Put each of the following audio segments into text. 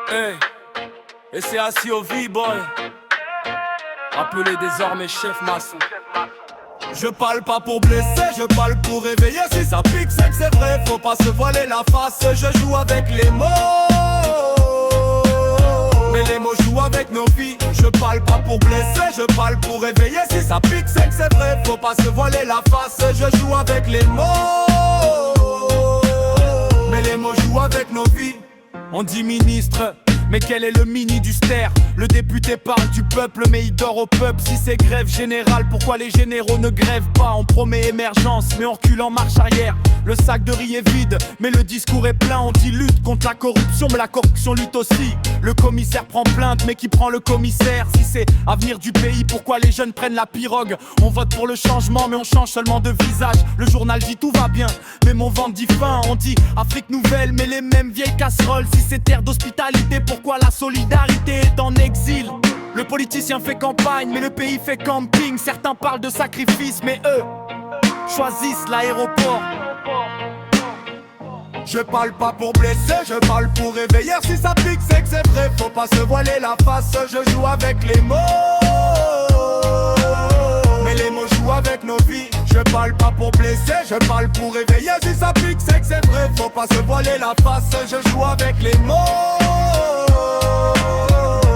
Hey, et c'est assis au V-Boy, appelé désormais chef maçon. Je parle pas pour blesser, je parle pour réveiller. Si ça pique, c'est que c'est vrai, faut pas se voiler la face. Je joue avec les mots, mais les mots jouent avec nos vies. Je parle pas pour blesser, je parle pour réveiller. Si ça pique, c'est que c'est vrai, faut pas se voiler la face. Je joue avec les mots, mais les mots jouent avec nos vies. On dit ministre, mais quel est le mini du ster? Le député parle du peuple mais il dort au peuple. Si c'est grève générale, pourquoi les généraux ne grèvent pas? On promet émergence mais on recule en marche arrière. Le sac de riz est vide mais le discours est plein. On dit lutte contre la corruption mais la corruption lutte aussi. Le commissaire prend plainte mais qui prend le commissaire? Si c'est avenir du pays, pourquoi les jeunes prennent la pirogue? On vote pour le changement mais on change seulement de visage. Le journal dit tout va bien mais mon ventre dit faim. On dit Afrique nouvelle mais les mêmes vieilles casseroles. Si c'est terre d'hospitalité, pourquoi la solidarité est en exil? Le politicien fait campagne mais le pays fait camping. Certains parlent de sacrifice mais eux choisissent l'aéroport. Je parle pas pour blesser, je parle pour réveiller. Si ça pique c'est que c'est vrai, faut pas se voiler la face. Je joue avec les mots, mais les mots jouent avec nos vies. Je parle pas pour blesser, je parle pour réveiller. Si ça pique c'est que c'est vrai, faut pas se voiler la face. Je joue avec les mots,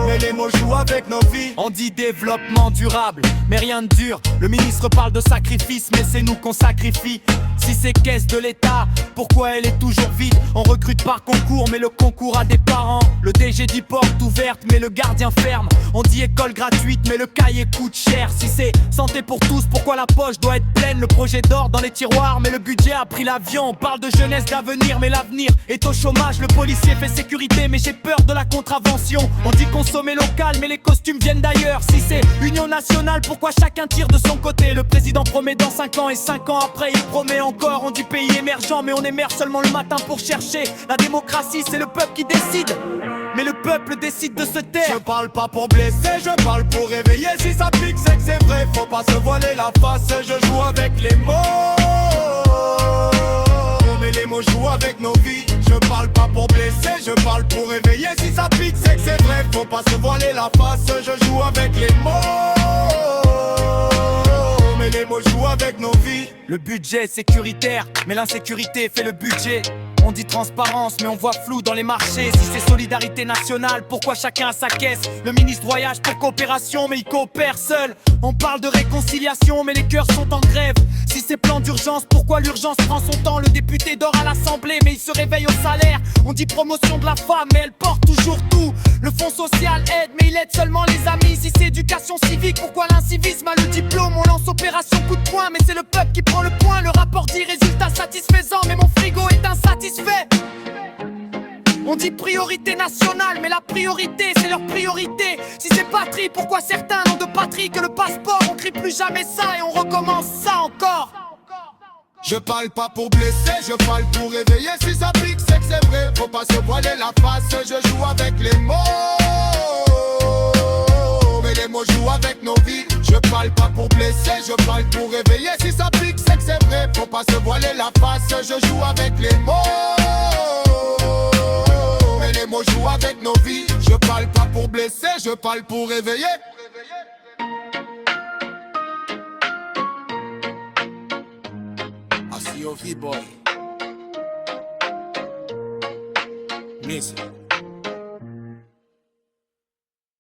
mais les mots jouent avec nos vies. On dit développement durable, mais rien de dur. Le ministre parle de sacrifice, mais c'est nous qu'on sacrifie. Si c'est caisse de l'État, pourquoi elle est toujours vide? On recrute par concours, mais le concours a des parents. Le DG dit porte ouverte, mais le gardien ferme. On dit école gratuite, mais le cahier coûte cher. Si c'est santé pour tous, pourquoi la poche doit être pleine? Le projet dort dans les tiroirs, mais le budget a pris l'avion. On parle de jeunesse, d'avenir, mais l'avenir est au chômage. Le policier fait sécurité, mais j'ai peur de la contravention. On dit consommer local, mais les costumes viennent d'ailleurs. Si c'est union nationale, pourquoi chacun tire de son côté? Le président promet dans 5 ans et 5 ans après il promet encore. On dit pays émergent, mais on émerge seulement le matin pour chercher. La démocratie, c'est le peuple qui décide, mais le peuple décide de se taire. Je parle pas pour blesser, je parle pour réveiller. Si ça pique, c'est que c'est vrai, faut pas se voiler la face. Je joue avec les mots, mais les mots jouent avec nos vies. Je parle pas pour blesser, je parle pour réveiller. Si ça pique, c'est que c'est vrai, faut pas se voiler la face. Je joue avec les mots, mais les mots jouent avec nos vies. Le budget est sécuritaire, mais l'insécurité fait le budget. On dit transparence, mais on voit flou dans les marchés. Si c'est solidarité nationale, pourquoi chacun a sa caisse? Le ministre voyage pour coopération, mais il coopère seul. On parle de réconciliation, mais les cœurs sont en grève. Si c'est plan d'urgence, pourquoi l'urgence prend son temps? Le député dort à l'Assemblée, mais il se réveille au salaire. On dit promotion de la femme, mais elle porte toujours tout. Le fonds social aide, mais il aide seulement les amis. Si c'est éducation civique, pourquoi l'incivisme a le diplôme? On lance opération coup de poing, mais c'est le peuple qui prend le point. Le rapport dit résultat satisfaisant, mais mon frigo est insatisfait. On dit priorité nationale, mais la priorité c'est leur priorité. Si c'est patrie, pourquoi certains n'ont de patrie que le passeport? On crie plus jamais ça et on recommence ça encore. Je parle pas pour blesser, je parle pour réveiller. Si ça pique c'est que c'est vrai, faut pas se voiler la face. Je joue avec les mots, mais les mots jouent avec nos vies. Je parle pas pour blesser, je parle pour réveiller. Si ça pique c'est que c'est vrai, faut pas se voiler la face. Je joue avec les mots, mais les mots jouent avec nos vies. Je parle pas pour blesser, je parle pour réveiller. Assis au V-Boy. Listen.